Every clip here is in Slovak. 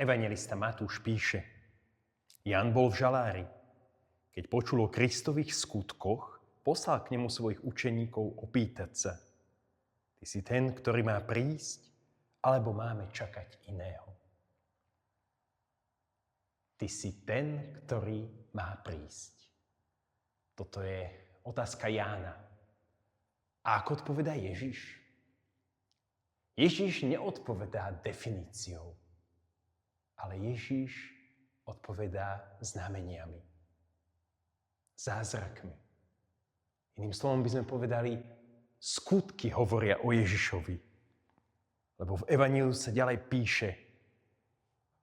Evanjelista Matúš píše: Ján bol v žalári. Keď počul o Kristových skutkoch, poslal k nemu svojich učeníkov opýtať sa: Ty si ten, ktorý má prísť, alebo máme čakať iného? Ty si ten, ktorý má prísť. Toto je otázka Jána. A ako odpovedá Ježiš? Ježiš neodpovedá definíciou, ale Ježiš odpovedá znameniami, zázrakmi. Iným slovom by sme povedali, skutky hovoria o Ježišovi. Lebo v Evanjeliu sa ďalej píše: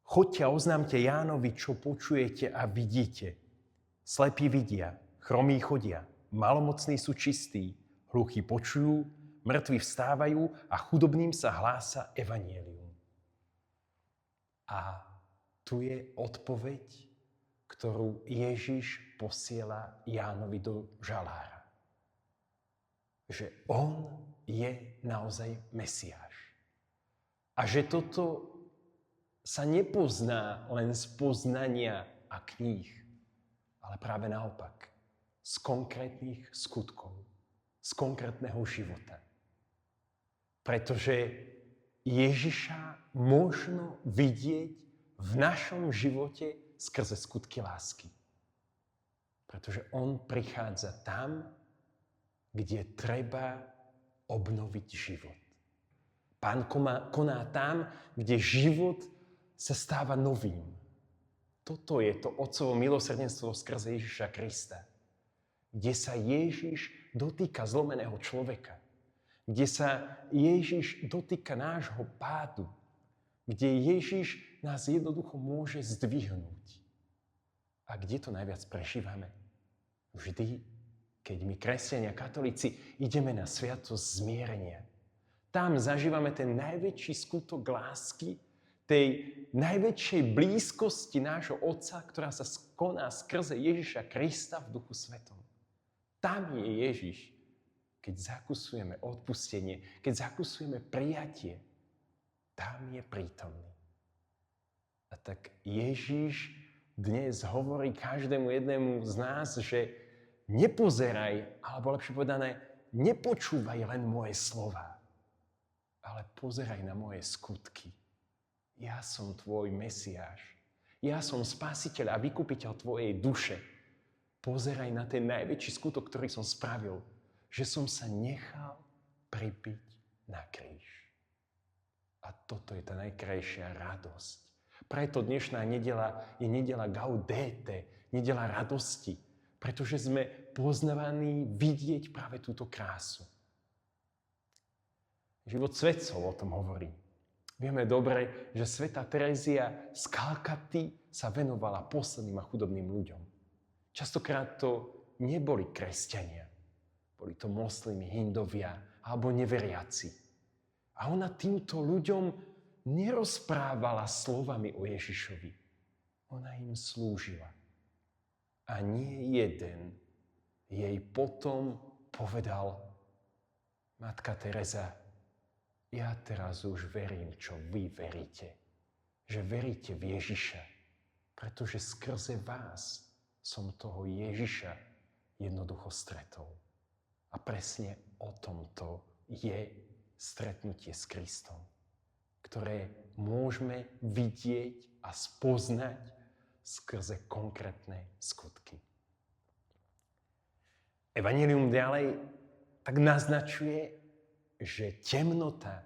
Choďte a oznámte Jánovi, čo počujete a vidíte. Slepí vidia, chromí chodia, malomocní sú čistí, hluchí počujú, mŕtvi vstávajú a chudobným sa hlása Evanjelium. A tu je odpoveď, ktorú Ježiš posiela Jánovi do žalára. Že on je naozaj Mesiáš. A že toto sa nepozná len z poznania a kníh, ale práve naopak, z konkrétnych skutkov, z konkrétneho života. Pretože Ježiša možno vidieť v našom živote skrze skutky lásky. Pretože on prichádza tam, kde treba obnoviť život. Pán koná tam, kde život sa stáva novým. Toto je to Otcovo milosrdenstvo skrze Ježiša Krista, kde sa Ježiš dotýka zlomeného človeka, kde sa Ježiš dotýka nášho pádu, kde Ježiš nás jednoducho môže zdvihnúť. A kde to najviac prežívame? Vždy, keď my, kresťania, katolíci, ideme na sviatosť zmierenia. Tam zažívame ten najväčší skutok lásky, tej najväčšej blízkosti nášho Otca, ktorá sa koná skrze Ježiša Krista v Duchu Svetom. Tam je Ježiš, keď zakusujeme odpustenie, keď zakusujeme prijatie. Tam je prítomný. A tak Ježiš dnes hovorí každému jednému z nás, že nepozeraj, alebo lepšie povedané, nepočúvaj len moje slová, ale pozeraj na moje skutky. Ja som tvoj Mesiáš. Ja som spasiteľ a vykupiteľ tvojej duše. Pozeraj na ten najväčší skutok, ktorý som spravil, že som sa nechal pribiť na kríž. A toto je tá najkrajšia radosť. Preto dnešná nedeľa je nedeľa Gaudete, nedeľa radosti, pretože sme poznávaní vidieť práve túto krásu. Život svetcov o tom hovorí. Vieme dobre, že svätá Terézia z Kalkaty sa venovala posledným a chudobným ľuďom. Častokrát to neboli kresťania. Boli to moslimi, hindovia alebo neveriaci. A ona týmto ľuďom nerozprávala slovami o Ježišovi. Ona im slúžila. A nie jeden jej potom povedal: Matka Teresa, ja teraz už verím, čo vy veríte. Že veríte v Ježiša. Pretože skrze vás som toho Ježiša jednoducho stretol. A presne o tomto je stretnutie s Kristom, ktoré môžeme vidieť a spoznať skrze konkrétne skutky. Evanjelium ďalej tak naznačuje, že temnota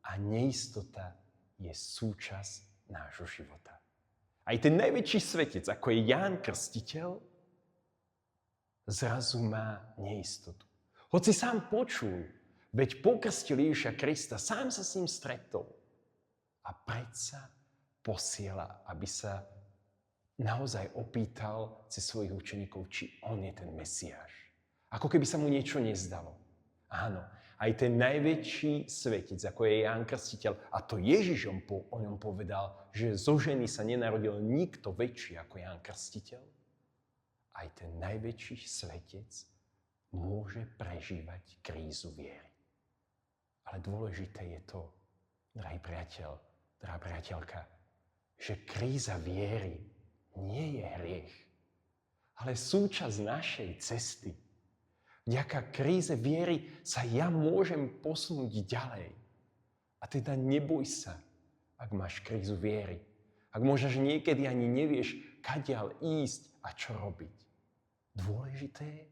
a neistota je súčasť nášho života. Aj ten najväčší svetec, ako je Ján Krstiteľ, zrazu má neistotu. Hoci sám počul, veď pokrstil Ježiša Krista, sám sa s ním stretol. A predsa posiela, aby sa naozaj opýtal cez svojich učeníkov, či on je ten Mesiáš. Ako keby sa mu niečo nezdalo. Áno, aj ten najväčší svetec, ako je Ján Krstiteľ, a to Ježiš o ňom povedal, že zo ženy sa nenarodil nikto väčší ako Ján Krstiteľ, aj ten najväčší svetec môže prežívať krízu viery. Ale dôležité je to, drahý priateľ, drahá priateľka, že kríza viery nie je hriech, ale súčasť našej cesty. Vďaka kríze viery sa ja môžem posunúť ďalej. A teda neboj sa, ak máš krízu viery. Ak možno, že niekedy ani nevieš, kadiaľ ísť a čo robiť. Dôležité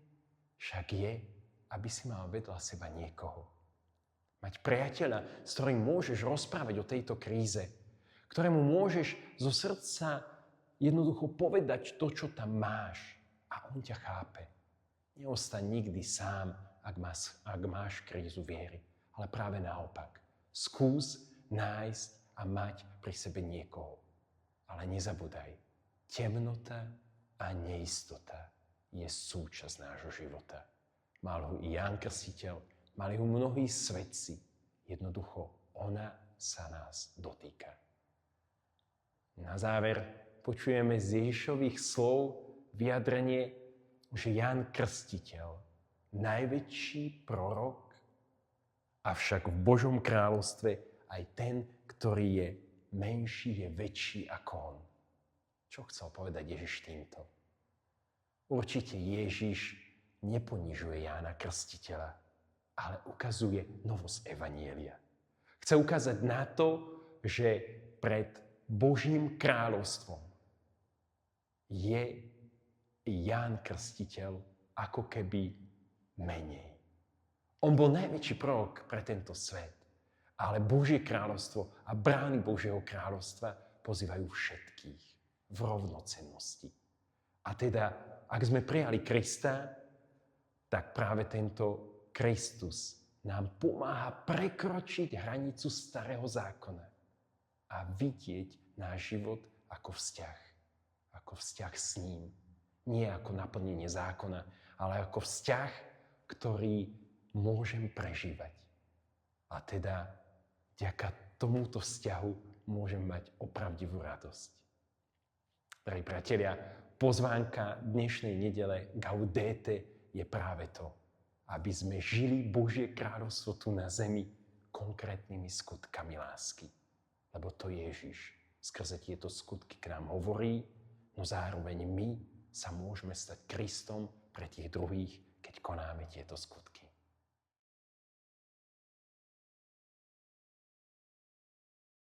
však je, aby si mal vedľa seba niekoho. Mať priateľa, s ktorým môžeš rozprávať o tejto kríze, ktorému môžeš zo srdca jednoducho povedať to, čo tam máš. A on ťa chápe. Neostaň nikdy sám, ak máš krízu viery. Ale práve naopak. Skús nájsť a mať pri sebe niekoho. Ale nezabudaj, temnota a neistota je súčasť nášho života. Mal ho i Ján Krstiteľ, mali ho mnohí svedci. Jednoducho, ona sa nás dotýka. Na záver počujeme z Ježišových slov vyjadrenie, že Ján Krstiteľ, najväčší prorok, avšak v Božom kráľovstve aj ten, ktorý je menší, je väčší ako on. Čo chcel povedať Ježiš týmto? Určite Ježiš neponižuje Jána Krstiteľa, ale ukazuje novosť evanjelia. Chce ukázať na to, že pred Božím kráľovstvom je Ján Krstiteľ ako keby menej. On bol najväčší prorok pre tento svet, ale Božie kráľovstvo a brány Božieho kráľovstva pozývajú všetkých v rovnocennosti. A teda, ak sme prijali Krista, tak práve tento Kristus nám pomáha prekročiť hranicu starého zákona a vidieť náš život ako vzťah s ním. Nie ako naplnenie zákona, ale ako vzťah, ktorý môžem prežívať. A teda vďaka tomuto vzťahu môžem mať opravdivú radosť. Drahí priatelia, pozvánka dnešnej nedele Gaudete je práve to, aby sme žili Božie kráľovstvo tu na zemi konkrétnymi skutkami lásky. Lebo to Ježiš skrze tieto skutky k nám hovorí, no zároveň my sa môžeme stať Kristom pre tých druhých, keď konáme tieto skutky.